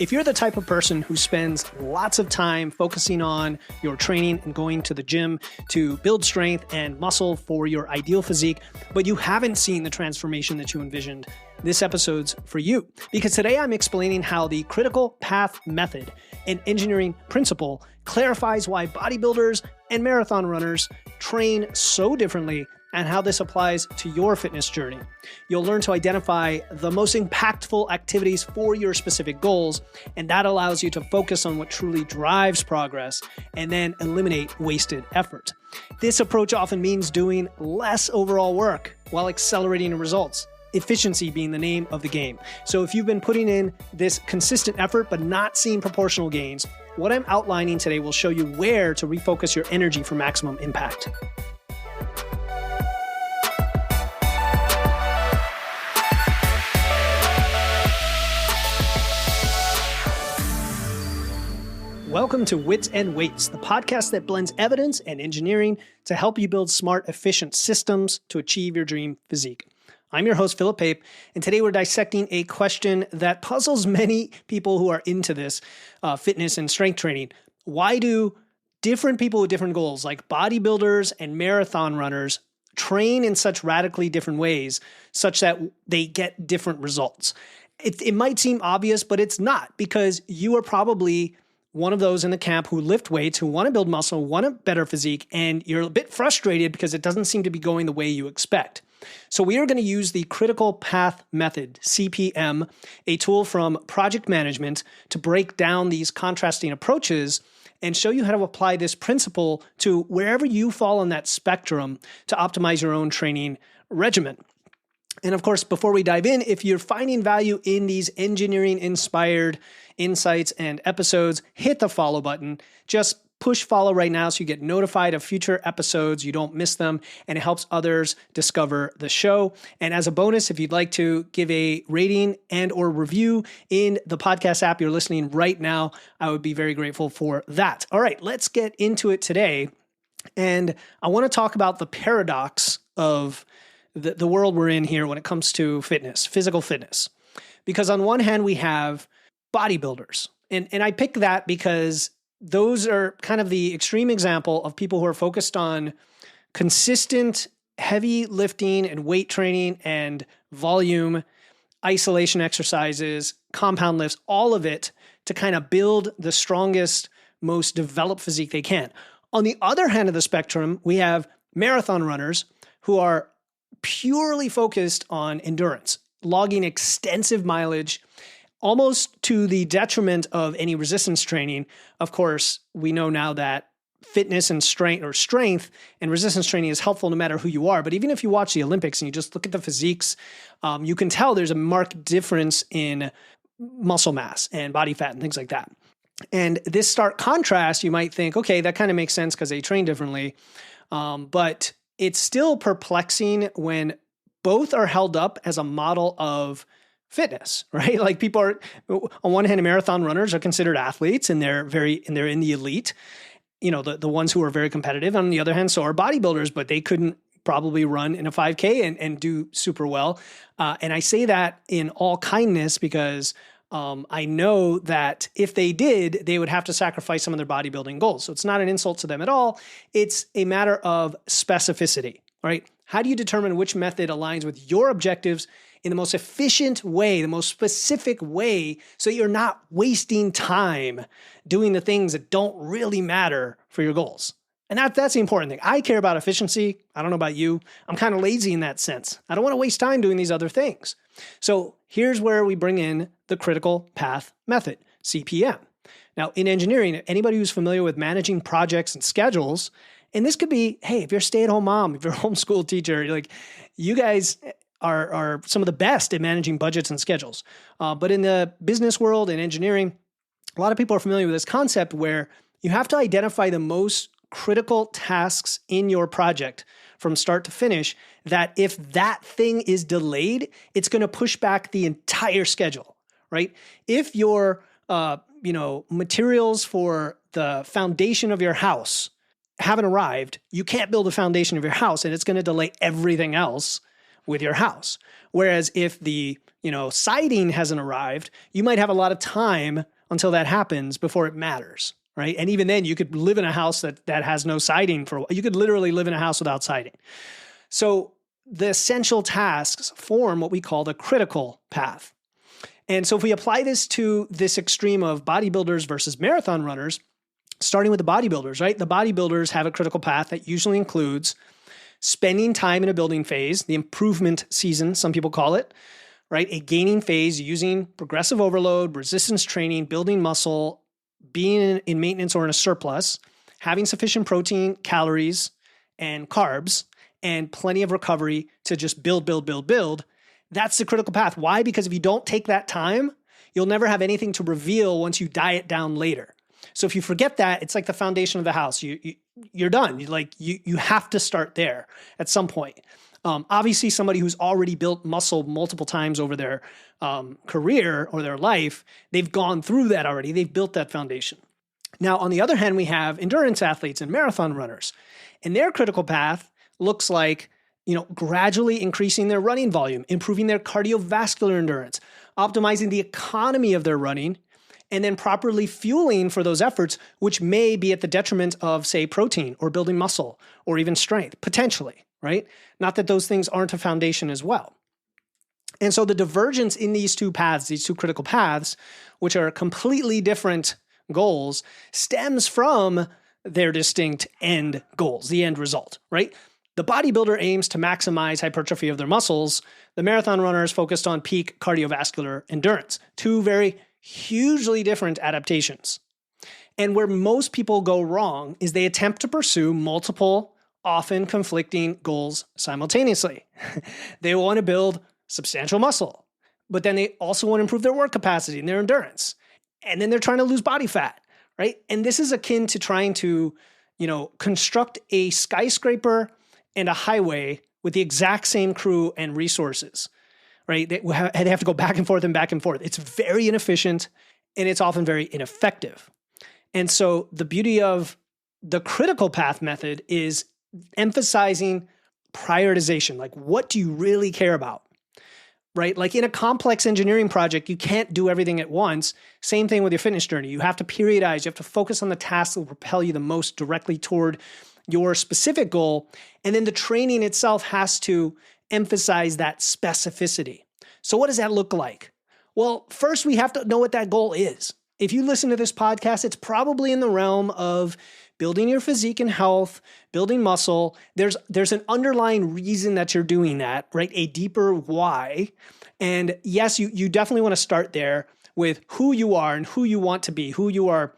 If you're the type of person who spends lots of time focusing on your training and going to the gym to build strength and muscle for your ideal physique, but you haven't seen the transformation that you envisioned, this episode's for you. Because today I'm explaining how the critical path method, an engineering principle, clarifies why bodybuilders and marathon runners train so differently and how this applies to your fitness journey. You'll learn to identify the most impactful activities for your specific goals, and that allows you to focus on what truly drives progress and then eliminate wasted effort. This approach often means doing less overall work while accelerating results. Efficiency being the name of the game. So if you've been putting in this consistent effort but not seeing proportional gains, what I'm outlining today will show you where to refocus your energy for maximum impact. Welcome to Wits and Weights, the podcast that blends evidence and engineering to help you build smart, efficient systems to achieve your dream physique. I'm your host, Philip Pape, and today we're dissecting a question that puzzles many people who are into this fitness and strength training. Why do different people with different goals, like bodybuilders and marathon runners, train in such radically different ways, such that they get different results? It might seem obvious, but it's not, because you are probably one of those in the camp who lift weights, who want to build muscle, want a better physique, and you're a bit frustrated because it doesn't seem to be going the way you expect. So we are going to use the critical path method, CPM, a tool from project management, to break down these contrasting approaches and show you how to apply this principle to wherever you fall on that spectrum to optimize your own training regimen. And of course, before we dive in, if you're finding value in these engineering-inspired insights and episodes, hit the follow button. Just push follow right now so you get notified of future episodes, you don't miss them, and it helps others discover the show. And as a bonus, if you'd like to give a rating and or review in the podcast app you're listening right now, I would be very grateful for that. All right, let's get into it today. And I want to talk about the paradox of the world we're in here when it comes to fitness, physical fitness. Because on one hand, we have bodybuilders. And I pick that because those are kind of the extreme example of people who are focused on consistent heavy lifting and weight training and volume, isolation exercises, compound lifts, all of it to kind of build the strongest, most developed physique they can. On the other hand of the spectrum, we have marathon runners who are purely focused on endurance, logging extensive mileage, almost to the detriment of any resistance training. Of course, we know now that fitness and strength and resistance training is helpful no matter who you are. But even if you watch the Olympics and you just look at the physiques, you can tell there's a marked difference in muscle mass and body fat and things like that. And this stark contrast, you might think, okay, that kind of makes sense because they train differently. But it's still perplexing when both are held up as a model of fitness, right? Like people are, on one hand, marathon runners are considered athletes and they're in the elite, the ones who are very competitive. On the other hand, so are bodybuilders, but they couldn't probably run in a 5K and do super well. And I say that in all kindness because I know that if they did, they would have to sacrifice some of their bodybuilding goals. So it's not an insult to them at all. It's a matter of specificity, right? How do you determine which method aligns with your objectives in the most efficient way, the most specific way, so you're not wasting time doing the things that don't really matter for your goals? And that's the important thing. I care about efficiency. I don't know about you. I'm kind of lazy in that sense. I don't want to waste time doing these other things. So here's where we bring in the critical path method, CPM. Now, in engineering, anybody who's familiar with managing projects and schedules, and this could be, hey, if you're a stay-at-home mom, if you're a homeschool teacher, you guys are some of the best at managing budgets and schedules. But in the business world and engineering, a lot of people are familiar with this concept where you have to identify the most critical tasks in your project from start to finish, that if that thing is delayed, it's going to push back the entire schedule, right? If your materials for the foundation of your house haven't arrived, you can't build a foundation of your house, and it's going to delay everything else with your house. Whereas if the siding hasn't arrived, you might have a lot of time until that happens before it matters, right? And even then, you could live in a house that has no siding for a while. You could literally live in a house without siding. So the essential tasks form what we call the critical path. And so if we apply this to this extreme of bodybuilders versus marathon runners, starting with the bodybuilders, right? The bodybuilders have a critical path that usually includes spending time in a building phase, the improvement season, some people call it, right? A gaining phase using progressive overload, resistance training, building muscle, being in maintenance or in a surplus, having sufficient protein, calories, and carbs, and plenty of recovery to just build. That's the critical path. Why? Because if you don't take that time, you'll never have anything to reveal once you diet down later. So if you forget that, it's like the foundation of the house. You're done. You have to start there at some point. Obviously, somebody who's already built muscle multiple times over their career or their life, they've gone through that already. They've built that foundation. Now, on the other hand, we have endurance athletes and marathon runners. And their critical path looks like, gradually increasing their running volume, improving their cardiovascular endurance, optimizing the economy of their running, and then properly fueling for those efforts, which may be at the detriment of, say, protein or building muscle or even strength, potentially, right? Not that those things aren't a foundation as well. And so the divergence in these two paths, these two critical paths, which are completely different goals, stems from their distinct end goals, the end result, right? The bodybuilder aims to maximize hypertrophy of their muscles. The marathon runner is focused on peak cardiovascular endurance. Two very hugely different adaptations. And where most people go wrong is they attempt to pursue multiple, often conflicting goals simultaneously. They want to build substantial muscle, but then they also want to improve their work capacity and their endurance. And then they're trying to lose body fat, right? And this is akin to trying to, construct a skyscraper and a highway with the exact same crew and resources, right? They have to go back and forth and back and forth. It's very inefficient and it's often very ineffective. And so the beauty of the critical path method is emphasizing prioritization. Like, what do you really care about, right? Like in a complex engineering project, you can't do everything at once. Same thing with your fitness journey. You have to periodize. You have to focus on the tasks that will propel you the most directly toward your specific goal. And then the training itself has to emphasize that specificity. So what does that look like? Well, first we have to know what that goal is. If you listen to this podcast, it's probably in the realm of building your physique and health, building muscle. There's an underlying reason that you're doing that, right? A deeper why. And yes, you definitely want to start there with who you are and who you want to be, who you are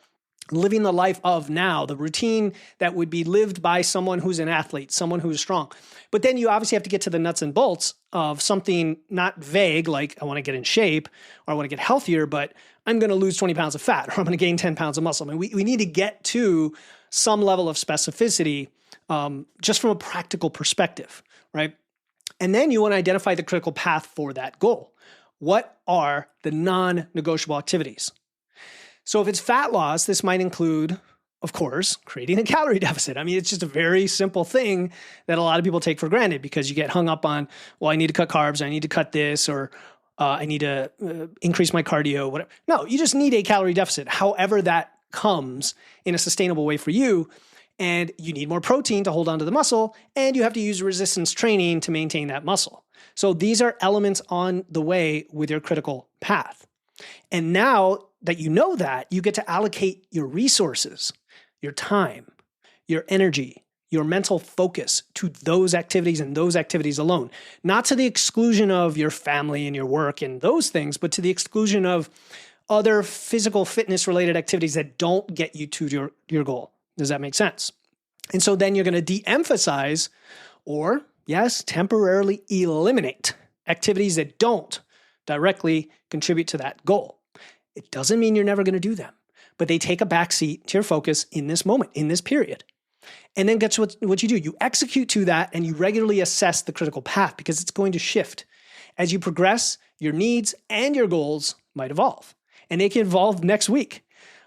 living the life of now, the routine that would be lived by someone who's an athlete, someone who's strong. But then you obviously have to get to the nuts and bolts of something not vague, like I want to get in shape or I want to get healthier, but I'm going to lose 20 pounds of fat or I'm going to gain 10 pounds of muscle. I mean, we need to get to some level of specificity just from a practical perspective, right? And then you want to identify the critical path for that goal. What are the non-negotiable activities? So if it's fat loss, this might include, of course, creating a calorie deficit. I mean, it's just a very simple thing that a lot of people take for granted because you get hung up on, well, I need to cut carbs, I need to cut this, or I need to increase my cardio, whatever. No, you just need a calorie deficit, however that comes in a sustainable way for you. And you need more protein to hold on to the muscle, and you have to use resistance training to maintain that muscle. So these are elements on the way with your critical path. And now that you know that, you get to allocate your resources, your time, your energy, your mental focus to those activities and those activities alone. Not to the exclusion of your family and your work and those things, but to the exclusion of other physical fitness related activities that don't get you to your goal. Does that make sense? And so then you're going to de-emphasize or, yes, temporarily eliminate activities that don't directly contribute to that goal. It doesn't mean you're never going to do them, but they take a backseat to your focus in this moment, in this period. And then guess what you do? You execute to that and you regularly assess the critical path because it's going to shift. As you progress, your needs and your goals might evolve. And they can evolve next week.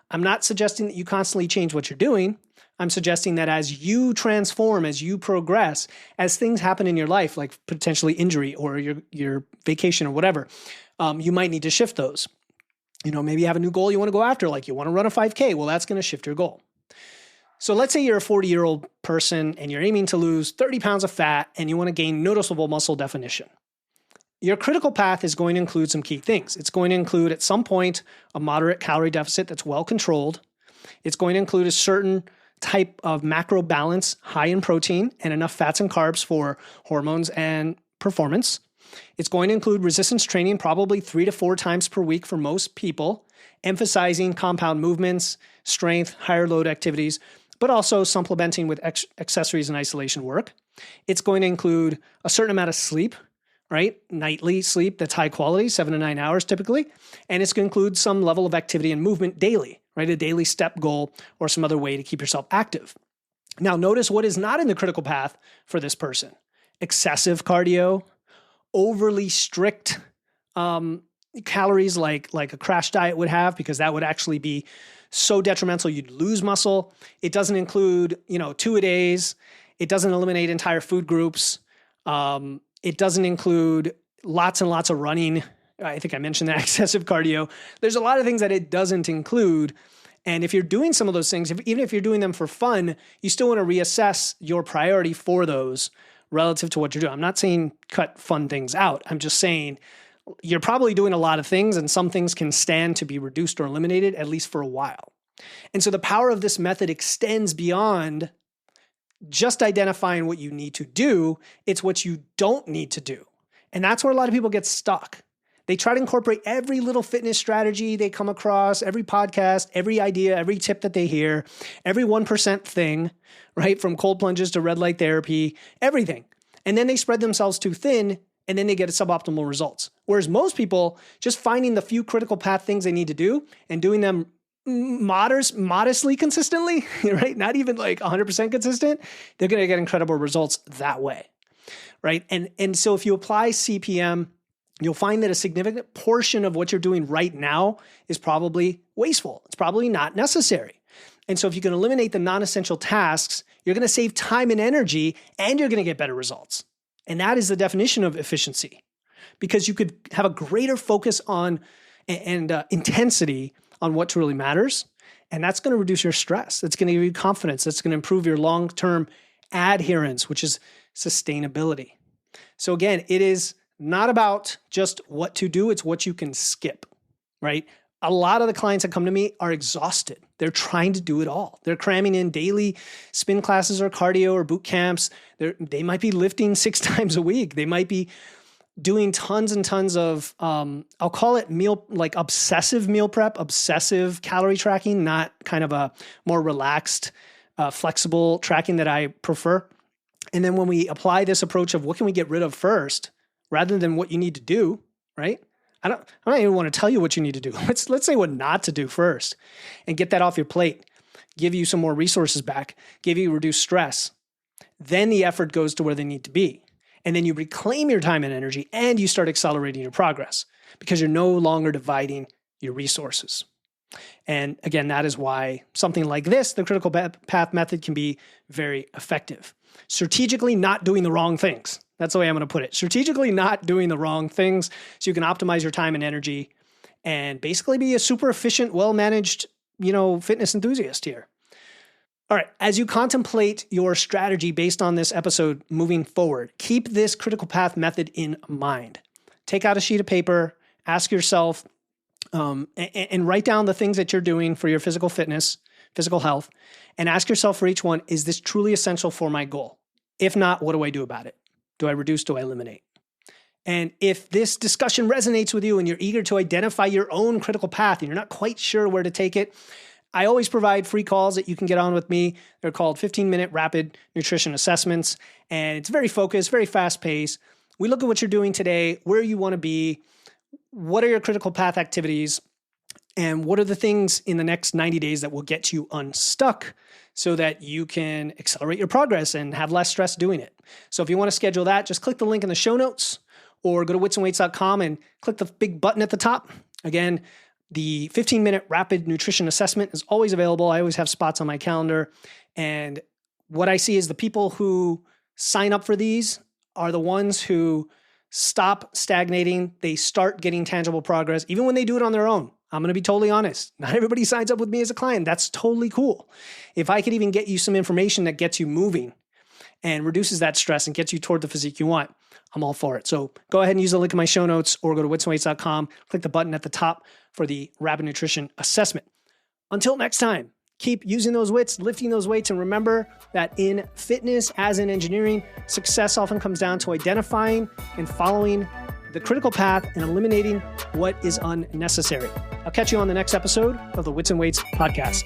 I'm not suggesting that you constantly change what you're doing. I'm suggesting that as you transform, as you progress, as things happen in your life, like potentially injury or your vacation or whatever, you might need to shift those. Maybe you have a new goal you want to go after, like you want to run a 5K. Well, that's going to shift your goal. So let's say you're a 40-year-old person and you're aiming to lose 30 pounds of fat and you want to gain noticeable muscle definition. Your critical path is going to include some key things. It's going to include at some point a moderate calorie deficit that's well controlled. It's going to include a certain type of macro balance, high in protein and enough fats and carbs for hormones and performance. It's going to include resistance training probably 3 to 4 times per week for most people, emphasizing compound movements, strength, higher load activities, but also supplementing with accessories and isolation work. It's going to include a certain amount of sleep, right? Nightly sleep that's high quality, 7 to 9 hours typically. And it's going to include some level of activity and movement daily, right? A daily step goal or some other way to keep yourself active. Now, notice what is not in the critical path for this person. Excessive cardio, overly strict calories like a crash diet would have, because that would actually be so detrimental you'd lose muscle. It doesn't include, 2-a-days. It doesn't eliminate entire food groups. It doesn't include lots and lots of running. I think I mentioned that, excessive cardio. There's a lot of things that it doesn't include. And if you're doing some of those things, even if you're doing them for fun, you still want to reassess your priority for those relative to what you're doing. I'm not saying cut fun things out. I'm just saying you're probably doing a lot of things and some things can stand to be reduced or eliminated, at least for a while. And so the power of this method extends beyond just identifying what you need to do. It's what you don't need to do. And that's where a lot of people get stuck. They try to incorporate every little fitness strategy they come across, every podcast, every idea, every tip that they hear, every 1% thing, right? From cold plunges to red light therapy, everything. And then they spread themselves too thin and then they get suboptimal results. Whereas most people just finding the few critical path things they need to do and doing them modestly consistently, right? Not even like 100% consistent, they're going to get incredible results that way, right? And so if you apply CPM, you'll find that a significant portion of what you're doing right now is probably wasteful. It's probably not necessary. And so if you can eliminate the non-essential tasks, you're going to save time and energy and you're going to get better results. And that is the definition of efficiency, because you could have a greater focus on and intensity on what really matters. And that's going to reduce your stress. That's going to give you confidence. That's going to improve your long-term adherence, which is sustainability. So again, it is not about just what to do. It's what you can skip, right? A lot of the clients that come to me are exhausted. They're trying to do it all. They're cramming in daily spin classes or cardio or boot camps. They might be lifting 6 times a week. They might be doing tons and tons of, I'll call it obsessive meal prep, obsessive calorie tracking, not kind of a more relaxed, flexible tracking that I prefer. And then when we apply this approach of what can we get rid of first, rather than what you need to do, right? I don't even want to tell you what you need to do. Let's say what not to do first and get that off your plate, give you some more resources back, give you reduced stress. Then the effort goes to where they need to be. And then you reclaim your time and energy and you start accelerating your progress because you're no longer dividing your resources. And again, that is why something like this, the critical path method, can be very effective. Strategically not doing the wrong things. That's the way I'm going to put it. Strategically not doing the wrong things so you can optimize your time and energy and basically be a super efficient, well-managed, fitness enthusiast here. All right. As you contemplate your strategy based on this episode moving forward, keep this critical path method in mind. Take out a sheet of paper, ask yourself, and write down the things that you're doing for your physical fitness, physical health, and ask yourself for each one, is this truly essential for my goal? If not, what do I do about it? Do I reduce? Do I eliminate? And if this discussion resonates with you and you're eager to identify your own critical path and you're not quite sure where to take it, I always provide free calls that you can get on with me. They're called 15-minute rapid nutrition assessments. And it's very focused, very fast paced. We look at what you're doing today, where you want to be, what are your critical path activities, and what are the things in the next 90 days that will get you unstuck so that you can accelerate your progress and have less stress doing it. So if you want to schedule that, just click the link in the show notes or go to witsandweights.com and click the big button at the top. Again, the 15-minute rapid nutrition assessment is always available. I always have spots on my calendar. And what I see is the people who sign up for these are the ones who stop stagnating. They start getting tangible progress, even when they do it on their own. I'm going to be totally honest. Not everybody signs up with me as a client. That's totally cool. If I could even get you some information that gets you moving and reduces that stress and gets you toward the physique you want, I'm all for it. So go ahead and use the link in my show notes or go to witsandweights.com, click the button at the top for the rapid nutrition assessment. Until next time, keep using those wits, lifting those weights, and remember that in fitness, as in engineering, success often comes down to identifying and following the critical path and eliminating what is unnecessary. I'll catch you on the next episode of the Wits and Weights podcast.